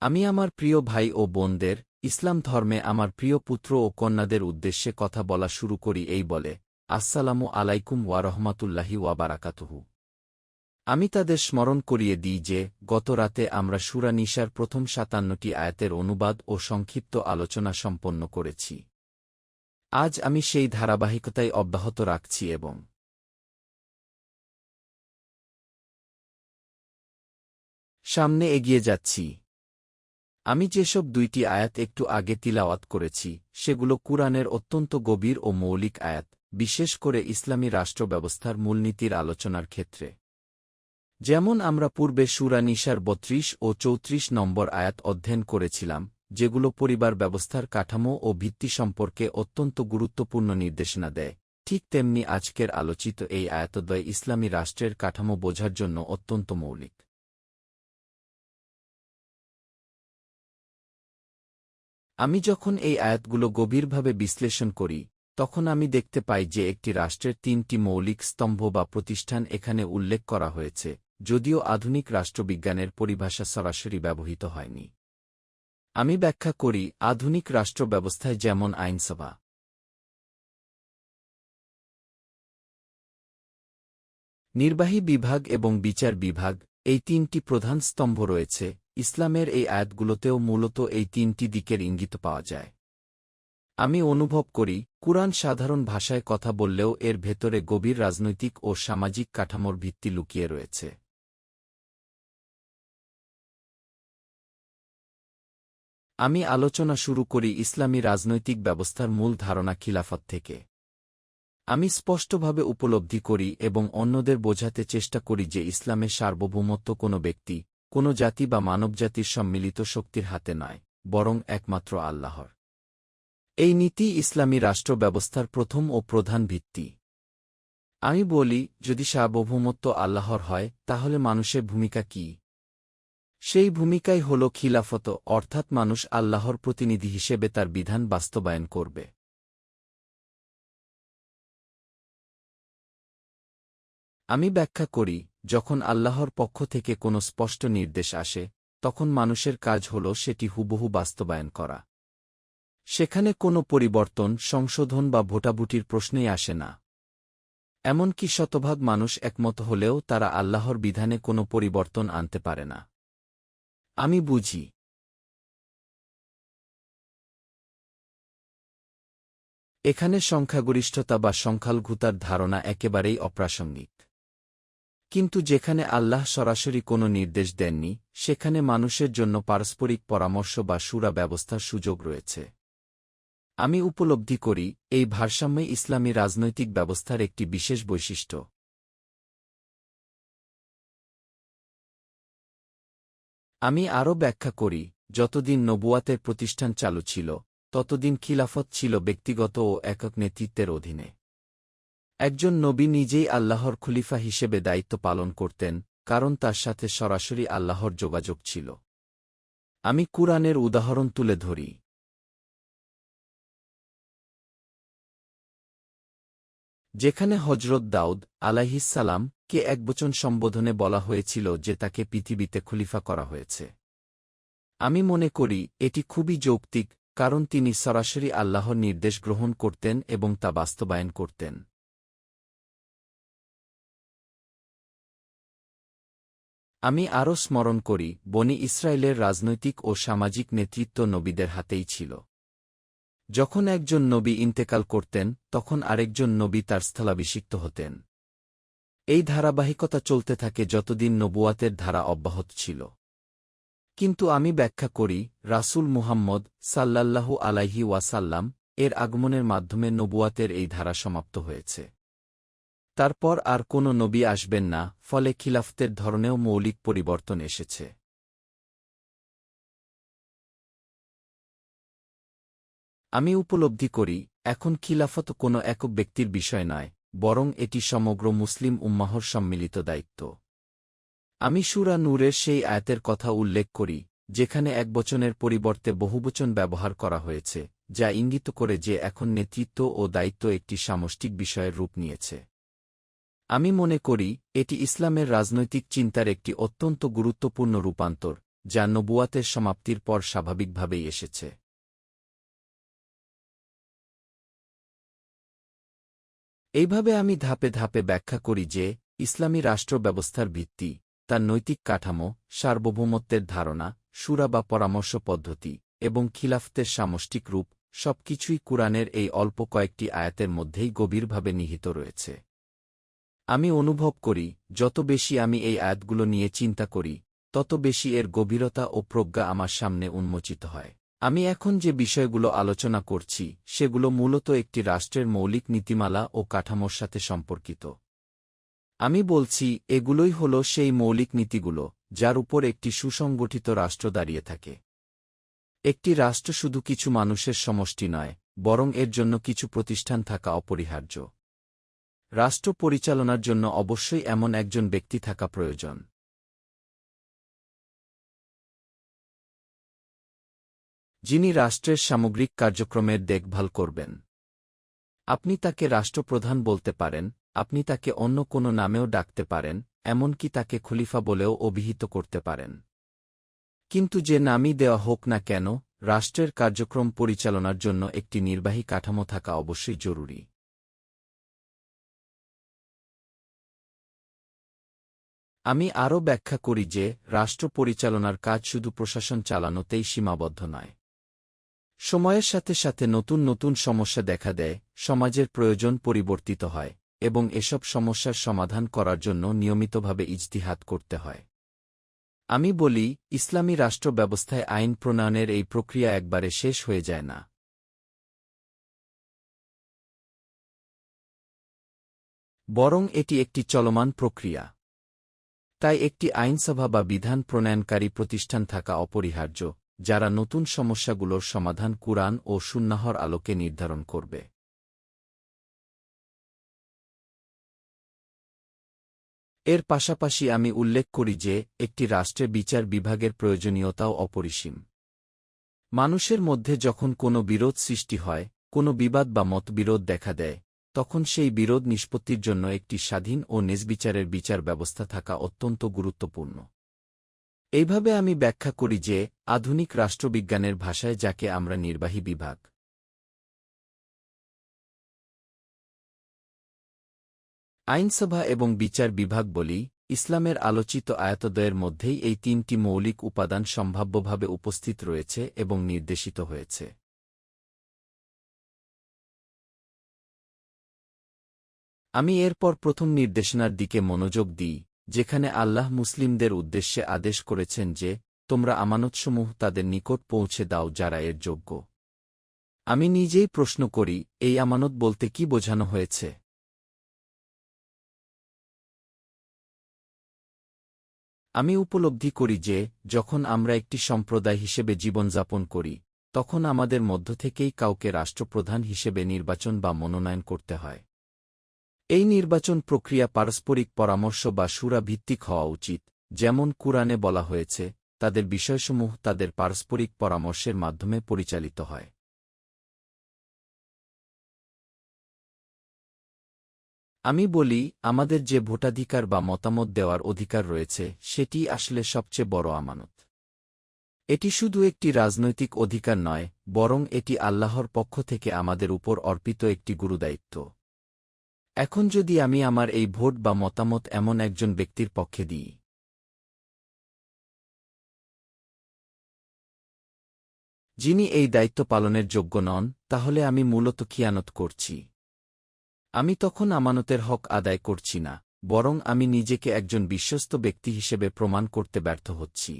আমি আমার প্রিয় ভাই ও বোনদের, ইসলাম ধর্মে আমার প্রিয় পুত্র ও কন্যাদের উদ্দেশ্যে কথা বলা শুরু করি এই বলে, আসসালামু আলাইকুম ওয়া রহমাতুল্লাহি ওয়া বারাকাতুহু। আমি তাদের স্মরণ করিয়ে দিই যে, গত রাতে আমরা সূরা নিসার প্রথম ৫৭টি আয়াতের অনুবাদ ও সংক্ষিপ্ত আলোচনা সম্পন্ন করেছি। আজ আমি সেই ধারাবাহিকতাই অব্যাহত রাখছি এবং সামনে এগিয়ে যাচ্ছি। আমি যেসব ২টি আয়াত একটু আগে তিলাওয়াত করেছি, সেগুলো কুরআনের অত্যন্ত গভীর ও মৌলিক আয়াত, বিশেষ করে ইসলামী রাষ্ট্র ব্যবস্থার মূলনীতির আলোচনার ক্ষেত্রে। যেমন আমরা পূর্বে সূরা নিসার ৩২ ও ৩৪ নম্বর আয়াত অধ্যয়ন করেছিলাম, যেগুলো পরিবার ব্যবস্থার কাঠামো ও ভিত্তি সম্পর্কে অত্যন্ত গুরুত্বপূর্ণ নির্দেশনা দেয়, ঠিক তেমনি আজকের আলোচিত এই আয়াতদ্বয় ইসলামী রাষ্ট্রের কাঠামো বোঝার জন্য অত্যন্ত মৌলিক। আমি যখন এই আয়াতগুলো গভীরভাবে বিশ্লেষণ করি, তখন আমি দেখতে পাই যে একটি রাষ্ট্রের ৩টি মৌলিক স্তম্ভ বা প্রতিষ্ঠান এখানে উল্লেখ করা হয়েছে, যদিও আধুনিক রাষ্ট্রবিজ্ঞানের পরিভাষা সরাসরি ব্যবহৃত হয়নি। আমি ব্যাখ্যা করি, আধুনিক রাষ্ট্র ব্যবস্থায় যেমন আইনসভা, নির্বাহী বিভাগ এবং বিচার বিভাগ, এই ৩টি প্রধান স্তম্ভ রয়েছে, ইসলামের এই আয়াতগুলোতেও মূলত এই ৩টি দিকের ইঙ্গিত পাওয়া যায়। আমি অনুভব করি, কুরআন সাধারণ ভাষায় কথা বললেও এর ভেতরে গভীর রাজনৈতিক ও সামাজিক কাঠামোর ভিত্তি লুকিয়ে রয়েছে। আমি আলোচনা শুরু করি ইসলামী রাজনৈতিক ব্যবস্থার মূল ধারণা খিলাফত থেকে। আমি স্পষ্টভাবে উপলব্ধি করি এবং অন্যদের বোঝাতে চেষ্টা করি যে ইসলামের সার্বভৌমত্ব কোনো ব্যক্তি, কোনো জাতি বা মানবজাতির সম্মিলিত শক্তির হাতে নয়, বরং একমাত্র আল্লাহর। এই নীতি ইসলামী রাষ্ট্র ব্যবস্থার প্রথম ও প্রধান ভিত্তি। আমি বলি, যদি সার্বভৌমত্ব আল্লাহর হয়, তাহলে মানুষের ভূমিকা কি? সেই ভূমিকাই হল খিলাফত, অর্থাৎ মানুষ আল্লাহর প্রতিনিধি হিসেবে তার বিধান বাস্তবায়ন করবে। আমি ব্যাখ্যা করি, যখন আল্লাহর পক্ষ থেকে কোনো স্পষ্ট নির্দেশ আসে, তখন মানুষের কাজ হল সেটি হুবহু বাস্তবায়ন করা। সেখানে কোনো পরিবর্তন, সংশোধন বা ভোটাভুটির প্রশ্নেই আসে না। এমনকি শতভাগ মানুষ একমত হলেও তারা আল্লাহর বিধানে কোনো পরিবর্তন আনতে পারে না। আমি বুঝি, এখানে সংখ্যাগরিষ্ঠতা বা সংখ্যালঘুতার ধারণা একেবারেই অপ্রাসঙ্গিক। কিন্তু যেখানে আল্লাহ সরাসরি কোনো নির্দেশ দেননি, সেখানে মানুষের জন্য পারস্পরিক পরামর্শ বা শুরা ব্যবস্থার সুযোগ রয়েছে। আমি উপলব্ধি করি, এই ভারসাম্যই ইসলামী রাজনৈতিক ব্যবস্থার একটি বিশেষ বৈশিষ্ট্য। আমি আরও ব্যাখ্যা করি, যতদিন নবুয়াতের প্রতিষ্ঠান চালু ছিল, ততদিন খিলাফত ছিল ব্যক্তিগত ও একক নেতৃত্বের অধীনে। একজন নবী নিজেই আল্লাহর খলিফা হিসেবে দায়িত্ব পালন করতেন, কারণ তার সাথে সরাসরি আল্লাহর যোগাযোগ ছিল। আমি কুরআনের উদাহরণ তুলে ধরি। যেখানে হজরত দাউদ আলাইহিসসালাম কে একবচন সম্বোধনে বলা হয়েছিল যে তাকে পৃথিবীতে খলিফা করা হয়েছে। আমি মনে করি এটি খুবই যৌক্তিক, কারণ তিনি সরাসরি আল্লাহর নির্দেশ গ্রহণ করতেন এবং তা বাস্তবায়ন করতেন। আমি আরও স্মরণ করি, বনি ইসরায়েলের রাজনৈতিক ও সামাজিক নেতৃত্ব নবীদের হাতেই ছিল। যখন একজন নবী ইন্তেকাল করতেন, তখন আরেকজন নবী তার স্থলাভিষিক্ত হতেন। এই ধারাবাহিকতা চলতে থাকে যতদিন নবুয়াতের ধারা অব্যাহত ছিল। কিন্তু আমি ব্যাখ্যা করি, রাসূল মুহাম্মদ সাল্লাল্লাহু আলাইহি ওয়াসাল্লাম এর আগমনের মাধ্যমে নবুয়াতের এই ধারা সমাপ্ত হয়েছে। তারপর আর কোনো নবী আসবেন না, ফলে খিলাফতের ধরনেও মৌলিক পরিবর্তন এসেছে। আমি উপলব্ধি করি, এখন খিলাফত কোনো একক ব্যক্তির বিষয় নয়, বরং এটি সমগ্র মুসলিম উম্মাহর সম্মিলিত দায়িত্ব। আমি সূরা নূরের সেই আয়াতের কথা উল্লেখ করি, যেখানে একবচনের পরিবর্তে বহুবচন ব্যবহার করা হয়েছে, যা ইঙ্গিত করে যে এখন নেতৃত্ব ও দায়িত্ব একটি সামষ্টিক বিষয়ের রূপ নিয়েছে। আমি মনে করি, এটি ইসলামের রাজনৈতিক চিন্তার একটি অত্যন্ত গুরুত্বপূর্ণ রূপান্তর, যা নবুয়াতের সমাপ্তির পর স্বাভাবিকভাবেই এসেছে। এইভাবে আমি ধাপে ধাপে ব্যাখ্যা করি যে ইসলামী রাষ্ট্র ব্যবস্থার ভিত্তি, তার নৈতিক কাঠামো, সার্বভৌমত্বের ধারণা, শুরা বা পরামর্শ পদ্ধতি এবং খিলাফতের সামষ্টিক রূপ সবকিছুই কুরআনের এই অল্প কয়েকটি আয়াতের মধ্যেই গভীরভাবে নিহিত রয়েছে। আমি অনুভব করি, যত বেশি আমি এই আয়াতগুলো নিয়ে চিন্তা করি, তত বেশি এর গভীরতা ও প্রজ্ঞা আমার সামনে উন্মোচিত হয়। আমি এখন যে বিষয়গুলো আলোচনা করছি সেগুলো মূলত একটি রাষ্ট্রের মৌলিক নীতিমালা ও কাঠামোর সাথে সম্পর্কিত। আমি বলছি, এগুলোই হল সেই মৌলিক নীতিগুলো যার উপর একটি সুসংগঠিত রাষ্ট্র দাঁড়িয়ে থাকে। একটি রাষ্ট্র শুধু কিছু মানুষের সমষ্টি নয়, বরং এর জন্য কিছু প্রতিষ্ঠান থাকা অপরিহার্য। রাষ্ট্র পরিচালনার জন্য অবশ্যই এমন একজন ব্যক্তি থাকা প্রয়োজন, যিনি রাষ্ট্রের সামগ্রিক কার্যক্রমের দেখভাল করবেন। আপনি তাকে রাষ্ট্রপ্রধান বলতে পারেন, আপনি তাকে অন্য কোনো নামেও ডাকতে পারেন, এমনকি তাকে খলিফা বলেও অভিহিত করতে পারেন। কিন্তু যে নামই দেওয়া হোক না কেন, রাষ্ট্রের কার্যক্রম পরিচালনার জন্য একটি নির্বাহী কাঠামো থাকা অবশ্যই জরুরি। আমি আরও ব্যাখ্যা করি যে রাষ্ট্র পরিচালনার কাজ শুধু প্রশাসন চালানোতেই সীমাবদ্ধ নয়। সময়ের সাথে সাথে নতুন নতুন সমস্যা দেখা দেয়, সমাজের প্রয়োজন পরিবর্তিত হয়, এবং এসব সমস্যার সমাধান করার জন্য নিয়মিতভাবে ইজতিহাদ করতে হয়। আমি বলি, ইসলামী রাষ্ট্র ব্যবস্থায় আইন প্রণয়নের এই প্রক্রিয়া একবারে শেষ হয়ে যায় না। বরং এটি একটি চলমান প্রক্রিয়া। তাই একটি আইনসভা বা বিধান প্রণয়নকারী প্রতিষ্ঠান থাকা অপরিহার্য, যারা নতুন সমস্যাগুলোর সমাধান কুরআন ও সুন্নাহর আলোকে নির্ধারণ করবে। এর পাশাপাশি আমি উল্লেখ করি যে একটি রাষ্ট্রে বিচার বিভাগের প্রয়োজনীয়তাও অপরিসীম। মানুষের মধ্যে যখন কোনো বিরোধ সৃষ্টি হয়, কোনো বিবাদ বা মতবিরোধ দেখা দেয়, তখন সেই বিরোধ নিষ্পত্তির জন্য একটি স্বাধীন ও নির্বিচারের বিচার ব্যবস্থা থাকা অত্যন্ত গুরুত্বপূর্ণ। এইভাবে আমি ব্যাখ্যা করি যে আধুনিক রাষ্ট্রবিজ্ঞানের ভাষায় যাকে আমরা নির্বাহী বিভাগ, আইনসভা এবং বিচার বিভাগ বলি, ইসলামের আলোচিত আয়াতদ্বয়ের মধ্যেই এই তিনটি মৌলিক উপাদান সম্ভাব্যভাবে উপস্থিত রয়েছে এবং নির্দেশিত হয়েছে। আমি এরপর প্রথম নির্দেশনার দিকে মনোযোগ দিই, যেখানে আল্লাহ মুসলিমদের উদ্দেশ্যে আদেশ করেছেন যে তোমরা আমানতসমূহ তাদের নিকট পৌঁছে দাও যারা এর যোগ্য। আমি নিজেই প্রশ্ন করি, এই আমানত বলতে কি বোঝানো হয়েছে? আমি উপলব্ধি করি যে যখন আমরা একটি সম্প্রদায় হিসেবে জীবনযাপন করি, তখন আমাদের মধ্য থেকেই কাউকে রাষ্ট্রপ্রধান হিসেবে নির্বাচন বা মনোনয়ন করতে হয়। এই নির্বাচন প্রক্রিয়া পারস্পরিক পরামর্শ বা শুরা ভিত্তিক হওয়া উচিত, যেমন কুরআনে বলা হয়েছে, তাদের বিষয়সমূহ তাদের পারস্পরিক পরামর্শের মাধ্যমে পরিচালিত হয়। আমি বলি, আমাদের যে ভোটাধিকার বা মতামত দেওয়ার অধিকার রয়েছে সেটি আসলে সবচেয়ে বড় আমানত। এটি শুধু একটি রাজনৈতিক অধিকার নয়, বরং এটি আল্লাহর পক্ষ থেকে আমাদের উপর অর্পিত একটি গুরুদায়িত্ব। এখন যদি আমি আমার এই ভোট বা মতামত এমন একজন ব্যক্তির পক্ষে দিই, যিনি এই দায়িত্ব পালনের যোগ্য নন, তাহলে আমি মূলত খিয়ানত করছি। আমি তখন আমানতের হক আদায় করছি না, বরং আমি নিজেকে একজন বিশ্বস্ত ব্যক্তি হিসেবে প্রমাণ করতে ব্যর্থ হচ্ছি।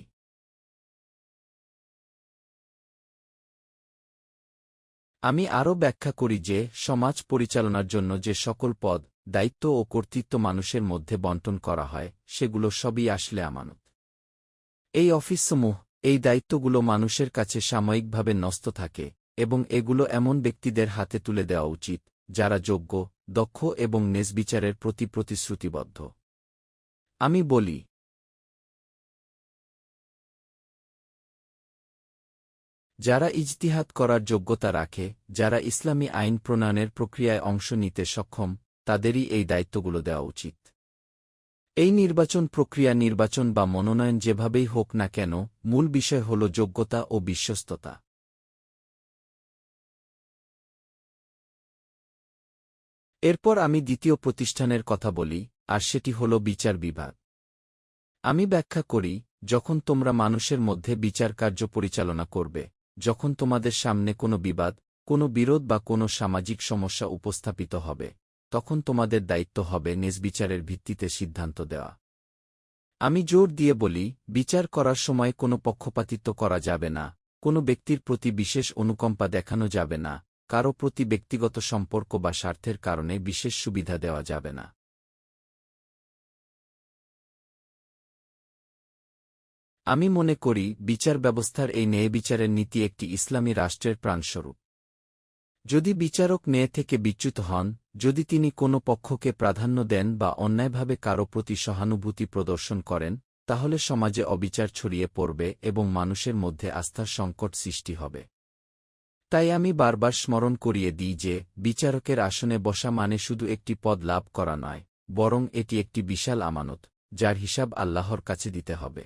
আমি আরও ব্যাখ্যা করি যে সমাজ পরিচালনার জন্য যে সকল পদ, দায়িত্ব ও কর্তৃত্ব মানুষের মধ্যে বণ্টন করা হয়, সেগুলো সবই আসলে আমানত। এই অফিসসমূহ, এই দায়িত্বগুলো মানুষের কাছে সাময়িকভাবে ন্যস্ত থাকে, এবং এগুলো এমন ব্যক্তিদের হাতে তুলে দেওয়া উচিত যারা যোগ্য, দক্ষ এবং নেজবিচারের প্রতি প্রতিশ্রুতিবদ্ধ। আমি বলি, যারা ইজতিহাদ করার যোগ্যতা রাখে, যারা ইসলামী আইন প্রণয়নের প্রক্রিয়ায় অংশ নিতে সক্ষম, তাদেরই এই দায়িত্বগুলো দেওয়া উচিত। এই নির্বাচন প্রক্রিয়া নির্বাচন বা মনোনয়ন যেভাবেই হোক না কেন, মূল বিষয় হল যোগ্যতা ও বিশ্বস্ততা। এরপর আমি দ্বিতীয় প্রতিষ্ঠানের কথা বলি, আর সেটি হল বিচার বিভাগ। আমি ব্যাখ্যা করি, যখন তোমরা মানুষের মধ্যে বিচার কার্য পরিচালনা করবে, যখন তোমাদের সামনে কোনো বিবাদ, কোনো বিরোধ বা কোনো সামাজিক সমস্যা উপস্থাপিত হবে, তখন তোমাদের দায়িত্ব হবে নিজ-বিচারের ভিত্তিতে সিদ্ধান্ত দেওয়া। আমি জোর দিয়ে বলি, বিচার করার সময় কোনো পক্ষপাতিত্ব করা যাবে না, কোনো ব্যক্তির প্রতি বিশেষ অনুকম্পা দেখানো যাবে না, কারও প্রতি ব্যক্তিগত সম্পর্ক বা স্বার্থের কারণে বিশেষ সুবিধা দেওয়া যাবে না। আমি মনে করি, বিচার ব্যবস্থার এই ন্যায়বিচারের নীতি একটি ইসলামী রাষ্ট্রের প্রাণস্বরূপ। যদি বিচারক ন্যায় থেকে বিচ্যুত হন, যদি তিনি কোনো পক্ষকে প্রাধান্য দেন বা অন্যায়ভাবে কারও প্রতি সহানুভূতি প্রদর্শন করেন, তাহলে সমাজে অবিচার ছড়িয়ে পড়বে এবং মানুষের মধ্যে আস্থার সংকট সৃষ্টি হবে। তাই আমি বারবার স্মরণ করিয়ে দিই যে, বিচারকের আসনে বসা মানে শুধু একটি পদ লাভ করা নয়, বরং এটি একটি বিশাল আমানত, যার হিসাব আল্লাহর কাছে দিতে হবে।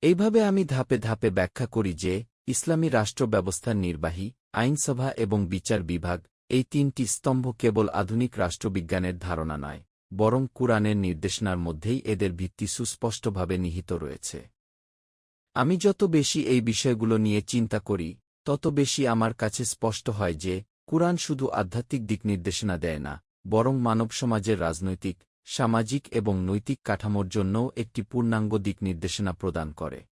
এইভাবে আমি ধাপে ধাপে ব্যাখ্যা করি যে, ইসলামী রাষ্ট্র ব্যবস্থার নির্বাহী, আইনসভা এবং বিচার বিভাগ, এই তিনটি স্তম্ভ কেবল আধুনিক রাষ্ট্রবিজ্ঞানের ধারণা নয়, বরং কুরআনের নির্দেশনার মধ্যেই এদের ভিত্তি সুস্পষ্টভাবে নিহিত রয়েছে। আমি যত বেশি এই বিষয়গুলো নিয়ে চিন্তা করি, তত বেশি আমার কাছে স্পষ্ট হয় যে, কুরআন শুধু আধ্যাত্মিক দিক নির্দেশনা দেয় না, বরং মানব সমাজের রাজনৈতিক, সামাজিক এবং নৈতিক কাঠামোর জন্যও একটি পূর্ণাঙ্গ দিক নির্দেশনা প্রদান করে।